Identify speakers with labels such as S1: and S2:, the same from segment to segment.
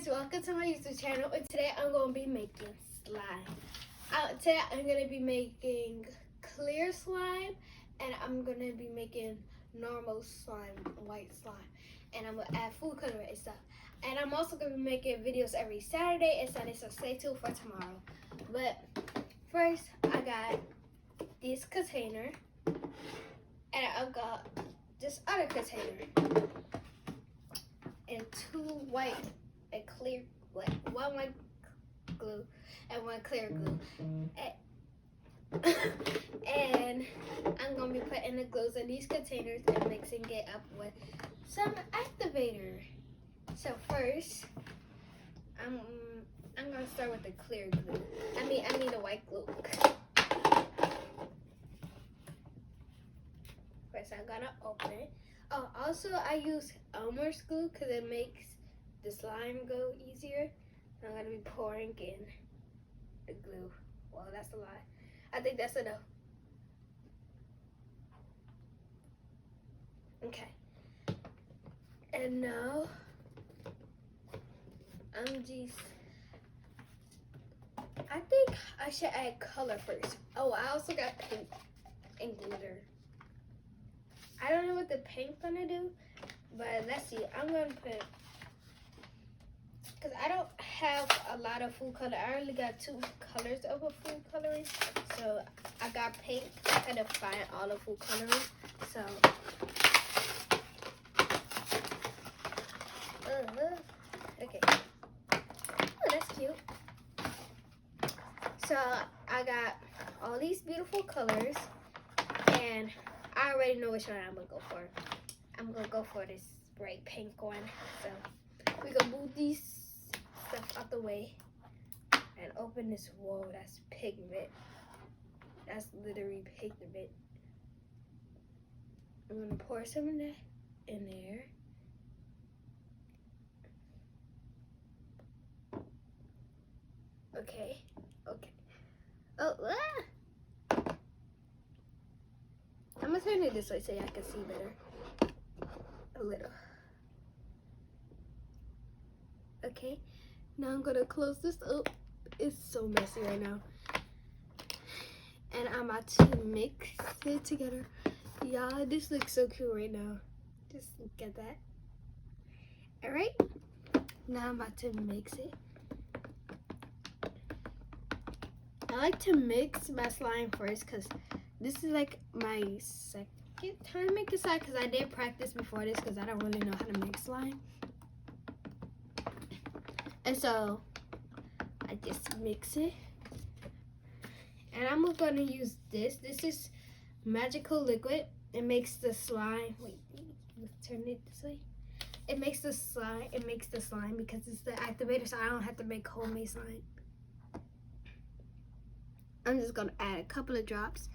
S1: guys, welcome to my YouTube channel, and today I'm going to be making slime. Today I'm going to be making clear slime, and I'm going to be making normal slime, white slime, and I'm going to add food coloring and stuff. And I'm also going to be making videos every Saturday and Sunday, so stay tuned for tomorrow. But first, I got this container, and I've got this other container, and two white and clear, one white glue and one clear glue. And I'm gonna be putting the glues in these containers and mixing it up with some activator. So first, I'm gonna start with the clear glue. I mean the white glue. First, I'm gonna open it. Oh, also I use Elmer's glue because it makes the slime go easier. I'm going to be pouring in the glue. Well, that's a lot. I think that's enough. Okay. And now, I think I should add color first. Oh, I also got paint and glitter. I don't know what the paint's gonna do, but let's see. I'm gonna put, because I don't have a lot of food color. I only got 2 colors of a food coloring. So I got paint. I had to find all the food coloring. So okay. Oh, that's cute. So I got all these beautiful colors, and I already know which one I'm gonna go for. I'm gonna go for this bright pink one. So we gonna move these stuff out the way and open this. Whoa, that's pigment. That's literally pigment. I'm gonna pour some of that in there. Okay. Oh, I'm gonna turn it this way so y'all can see better. A little. Okay, now I'm gonna close this up. It's so messy right now. And I'm about to mix it together. Y'all, this looks so cool right now. Just look at that. Alright, now I'm about to mix it. I like to mix my slime first because this is like my second time making slime, because I did practice before this because I don't really know how to make slime. And so I just mix it. And I'm going to use this. This is Magical Liquid. It makes the slime. Wait, let's turn it this way. It makes the slime. It makes the slime because it's the activator, so I don't have to make homemade slime. I'm just gonna add a couple of drops.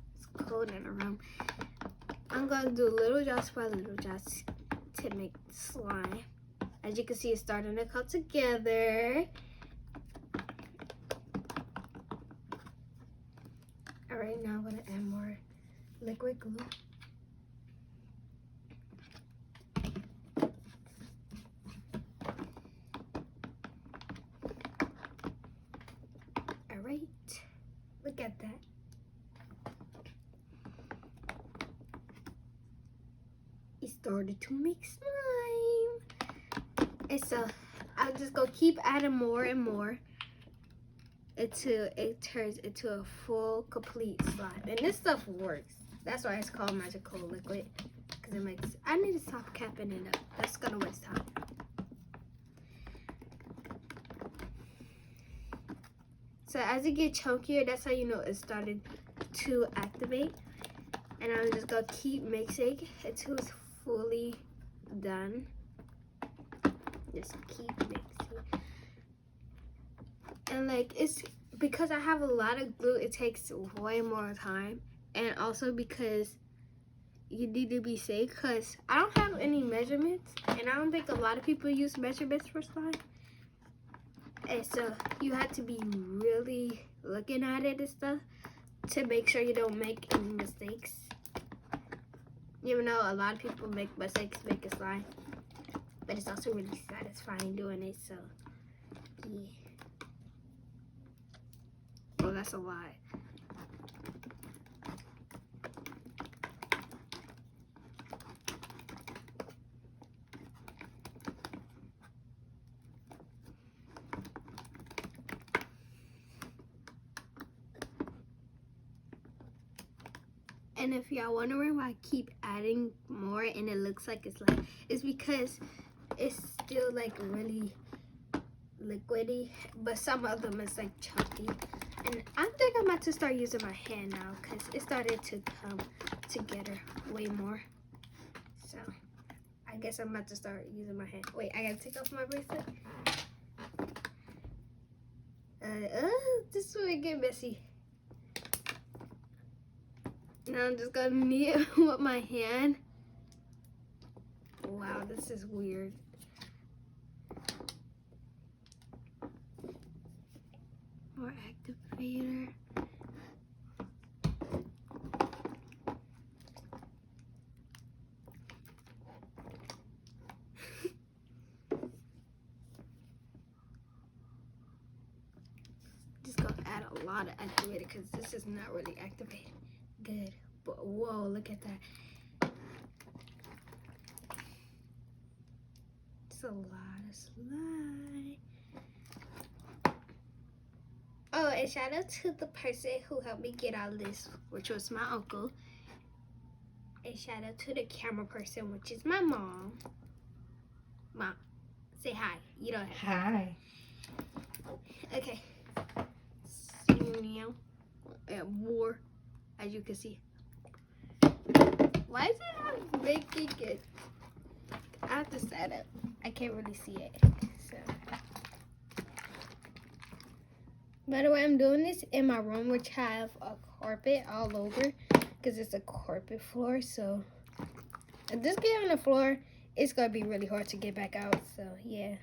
S1: It's cold in the room. I'm gonna do little drops by little drops to make slime. As you can see, it's starting to come together. All right, now I'm gonna add more liquid glue. Look at that. It started to make slime. And so I'm just gonna keep adding more and more until it turns into a full, complete slime. And this stuff works. That's why it's called Magical Liquid. Because it makes, I need to stop capping it up. That's gonna waste time. So as it gets chunkier, that's how you know it started to activate. And I'm just gonna keep mixing until it's fully done. Just keep mixing. And like, it's because I have a lot of glue, it takes way more time. And also because you need to be safe, because I don't have any measurements, and I don't think a lot of people use measurements for slime. And so you have to be really looking at it and stuff to make sure you don't make any mistakes. Even though a lot of people make mistakes making slime, but it's also really satisfying doing it, so yeah. Oh, that's a lot. And if y'all wondering why I keep adding more and it looks like it's because it's still like really liquidy, but some of them is like chunky. And I think I'm about to start using my hand now because it started to come together way more. So I guess I'm about to start using my hand. Wait, I gotta take off my bracelet. This will get messy. Now I'm just gonna knead it with my hand. Wow, this is weird. More activator. Just gonna add a lot of activator because this is not really activated good. But whoa, look at that. It's a lot of slime. Oh, and shout out to the person who helped me get all this, which was my uncle. And shout out to the camera person, which is my mom. Mom, say hi. You don't have
S2: Hi.
S1: Okay. So now, and more, as you can see. Why is it not making it? I have to set up. I can't really see it. So. By the way, I'm doing this in my room, which have a carpet all over, because it's a carpet floor. So if this get on the floor, it's gonna be really hard to get back out. So yeah.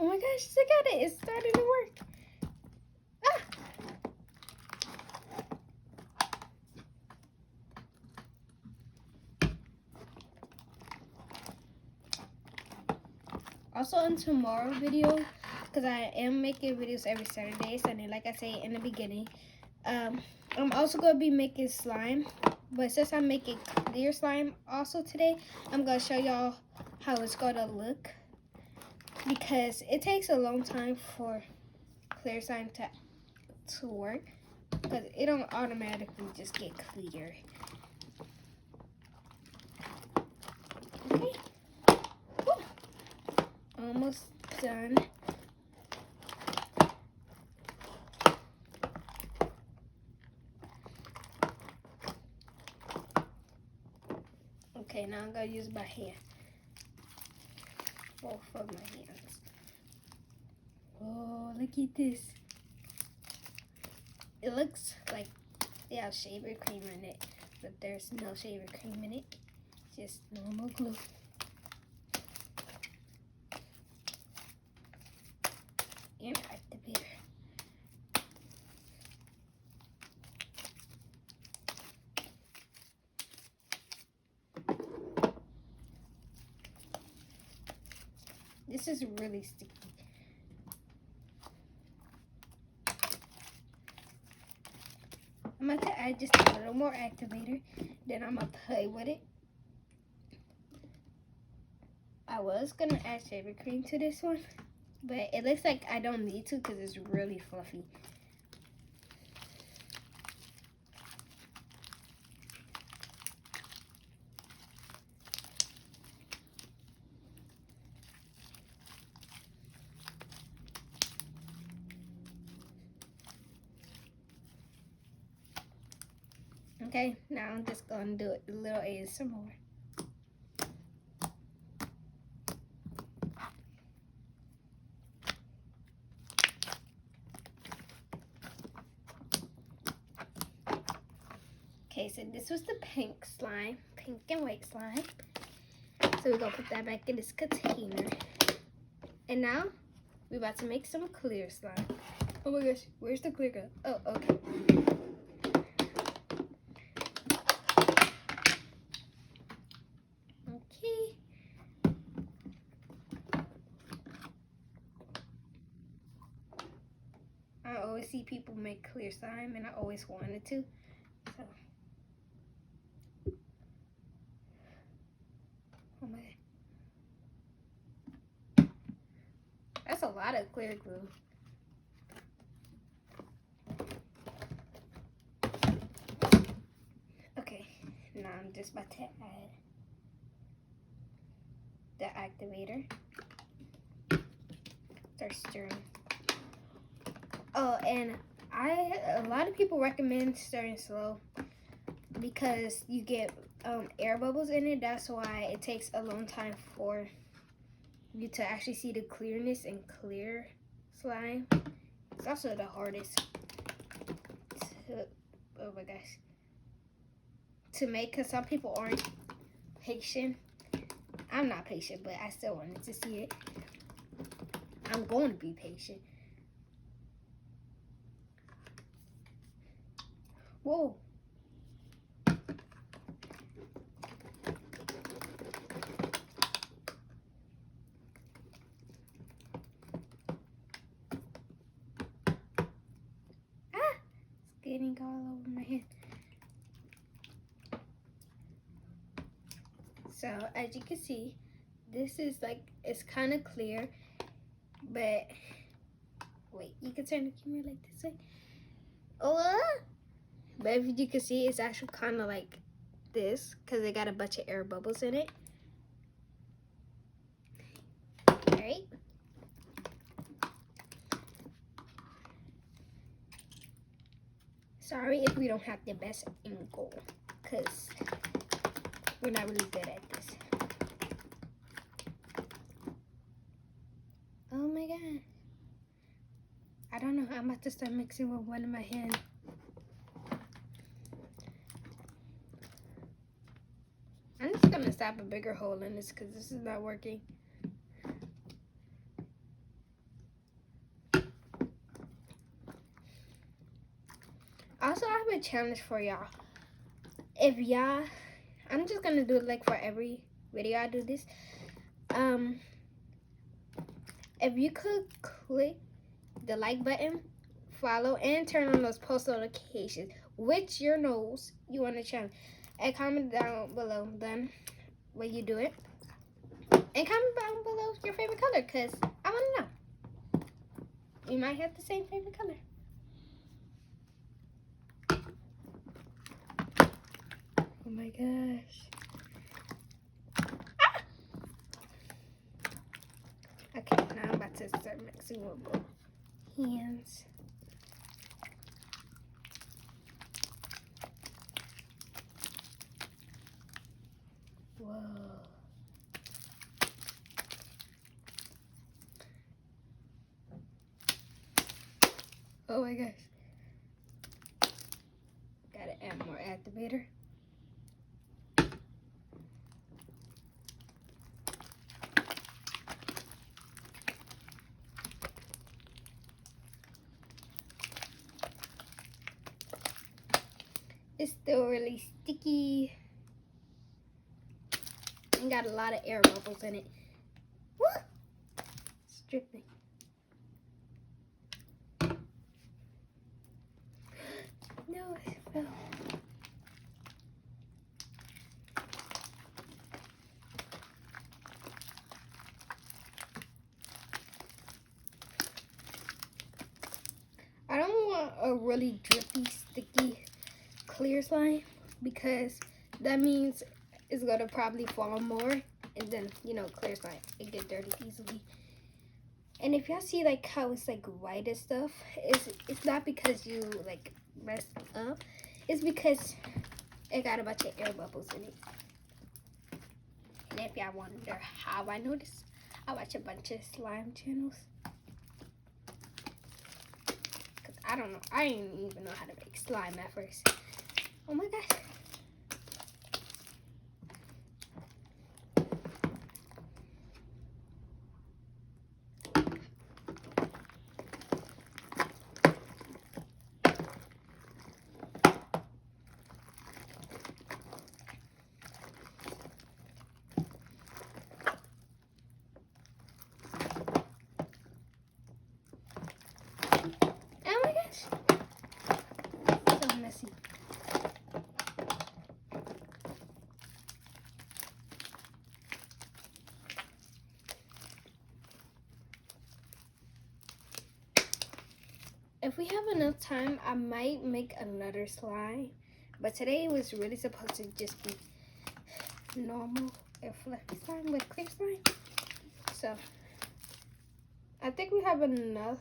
S1: Oh my gosh, look at it! It's starting to work. Ah! Also in tomorrow's video, because I am making videos every Saturday, Sunday, like I say in the beginning. I'm also going to be making slime, but since I'm making clear slime also today, I'm going to show y'all how it's going to look, because it takes a long time for clear slime to work, because it don't automatically just get clear. Okay. Almost done. Okay, now I'm gonna use my hand. Both of my hands. Oh, look at this. It looks like they have shaving cream in it, but there's no shaving cream in it. Just normal glue. And activator. This is really sticky. I'm going to add just a little more activator, then I'm going to play with it. I was going to add shaving cream to this one, but it looks like I don't need to because it's really fluffy. Okay, now I'm just going to do it a little ASMR more. Okay, so this was the pink slime, pink and white slime. So we're gonna put that back in this container. And now we're about to make some clear slime. Oh my gosh, where's the clear go? Oh, okay. people make clear slime, and I always wanted to. So, oh my, that's a lot of clear glue. Okay, now I'm just about to add the activator. Start stirring. Oh, and a lot of people recommend stirring slow because you get air bubbles in it. That's why it takes a long time for you to actually see the clearness and clear slime. It's also the hardest to, oh my gosh, to make, because some people aren't patient. I'm not patient, but I still wanted to see it. I'm going to be patient. Whoa. It's getting all over my hand. So as you can see, this is like, it's kind of clear, but wait, you can turn the camera like this way. Oh, but if you can see, it's actually kind of like this because it got a bunch of air bubbles in it. Alright. Sorry if we don't have the best angle because we're not really good at this. Oh my god. I don't know. I'm about to start mixing with one of my hands. I'm just gonna stop a bigger hole in this because this is not working. Also, I have a challenge for y'all. If y'all, I'm just gonna do it like for every video I do this. If you could click the like button, follow, and turn on those post notifications, which your nose you want to challenge, and comment down below then when you do it, and comment down below your favorite color because I want to know. We might have the same favorite color. Oh my gosh. Ah! Okay, now I'm about to start mixing with both hands. Whoa. Oh my gosh. Gotta add more activator. It's still really sticky. And got a lot of air bubbles in it. Woo! It's dripping. No, it fell. I don't want a really drippy, sticky, clear slime because that means it's gonna probably fall more, and then clear slime, it get dirty easily. And if y'all see like how it's like white and stuff, it's not because you like messed up, it's because it got a bunch of air bubbles in it. And if y'all wonder how I know this, I watch a bunch of slime channels. Cause I don't know, I didn't even know how to make slime at first. Oh my gosh. Oh my gosh. we have enough time, I might make another slime. But today was really supposed to just be normal and fluffy slime with clear slime. So I think we have enough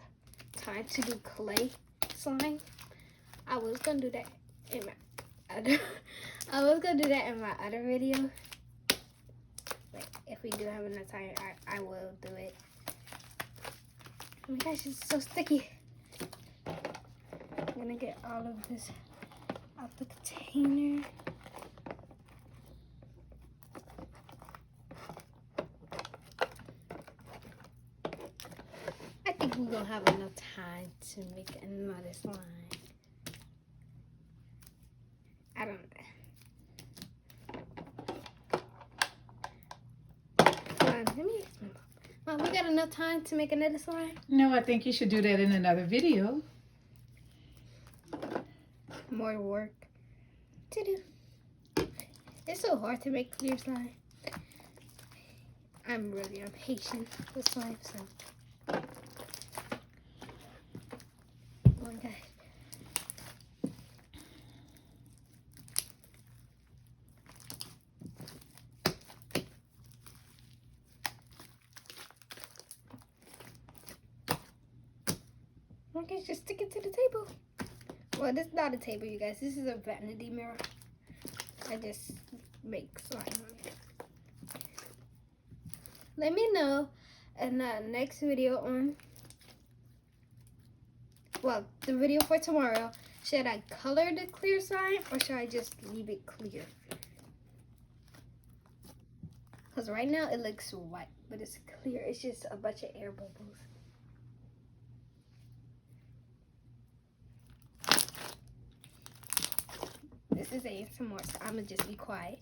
S1: time to do clay slime. I was gonna do that in my other video. But if we do have enough time, I will do it. Oh my gosh, it's so sticky. I'm gonna get all of this out the container. I think we're gonna have enough time to make another slime. I don't know. Mom, we got enough time to make another slime?
S2: No, I think you should do that in another video.
S1: More work to do. It's so hard to make clear slime. I'm really impatient with slime, so. Oh my gosh. Okay, just stick it to the table. Well, this is not a table, you guys. This is a vanity mirror. I just make slime on it. Let me know in the next video on, well, the video for tomorrow. Should I color the clear slime or should I just leave it clear? Because right now it looks white, but it's clear. It's just a bunch of air bubbles. This is ASMR, so I'm gonna just be quiet.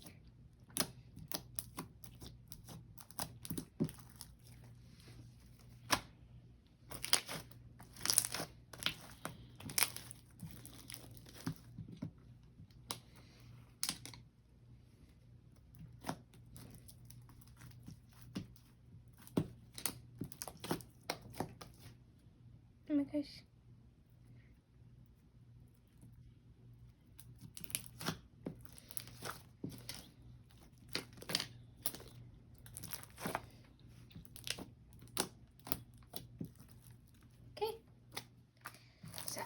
S1: Oh my gosh.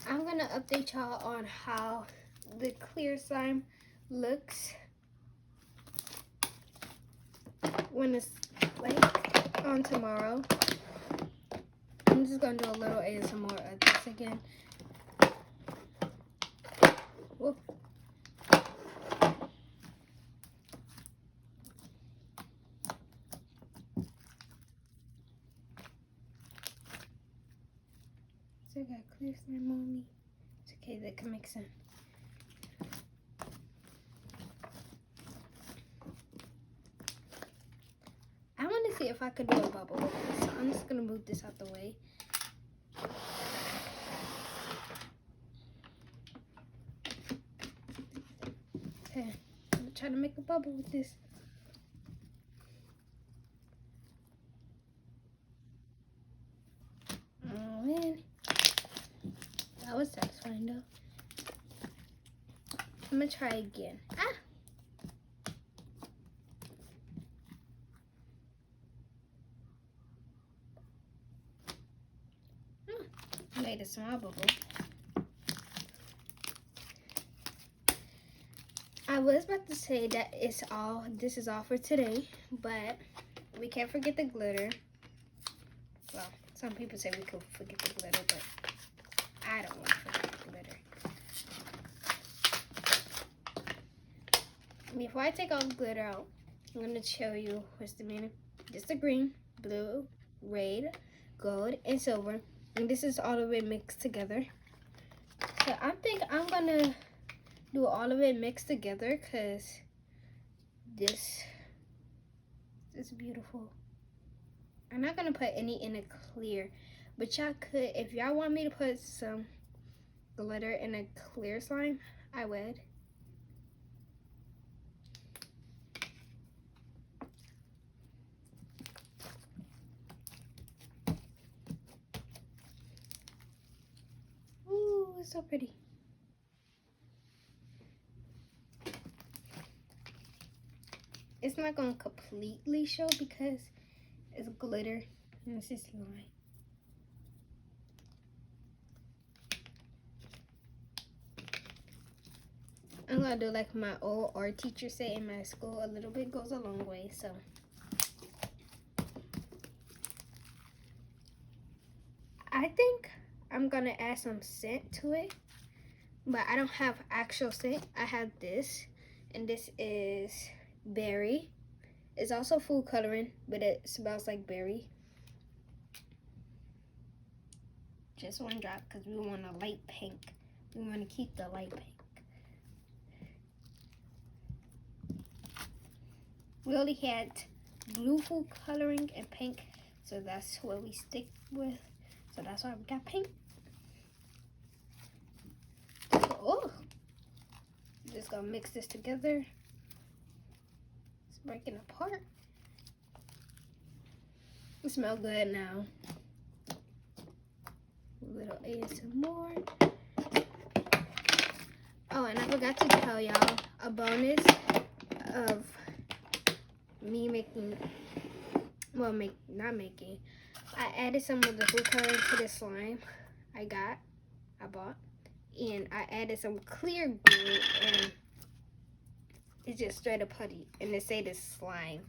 S1: I'm gonna update y'all on how the clear slime looks when it's like on tomorrow. I'm just gonna do a little ASMR of this again. Whoop. So I got clear slime on me. It's okay, that can make sense. I want to see if I could do a bubble with this. So I'm just gonna move this out the way. Okay, I'm gonna try to make a bubble with this. Oh man. That was satisfying though. I'm gonna try again. Ah! Made a small bubble. I was about to say that this is all for today, but we can't forget the glitter. Well, some people say we could forget the glitter, but I don't want to forget the glitter. Before I take all the glitter out, I'm going to show you what's the meaning. Just the green, blue, red, gold, and silver. And this is all of it mixed together. So I think I'm going to do all of it mixed together because this is beautiful. I'm not going to put any in a clear, but y'all could, if y'all want me to put some glitter in a clear slime, I would. Ooh. It's so pretty. It's not going to completely show because it's glitter and it's just slime. I'm going to do like my old art teacher said in my school, a little bit goes a long way, so. I think I'm going to add some scent to it, but I don't have actual scent. I have this, and this is berry. It's also food coloring, but it smells like berry. Just one drop because we want a light pink. We want to keep the light pink. We only had blue food coloring and pink, so that's what we stick with. So that's why we got pink. Oh, just gonna mix this together. It's breaking apart. It smells good now. A little ASMR. Oh, and I forgot to tell y'all a bonus of me making, well, not making. I added some of the food coloring to the slime I bought. And I added some clear glue, and it's just straight up putty. And they say this slime.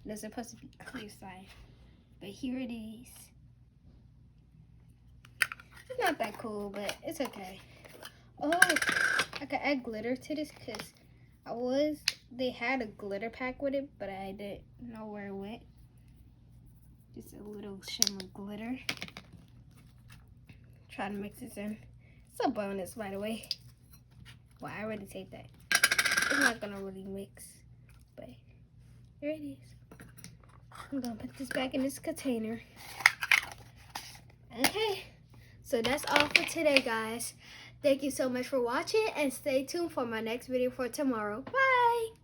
S1: It's supposed to be clear slime. But here it is. It's not that cool, but it's okay. Oh, I could add glitter to this because they had a glitter pack with it, but I didn't know where it went. Just a little shimmer glitter. Try to mix this in. It's a bonus, by the way. Well, I already take that. It's not gonna really mix, but here it is. I'm gonna put this back in this container. Okay, so that's all for today, guys. Thank you so much for watching, and stay tuned for my next video for tomorrow. Bye!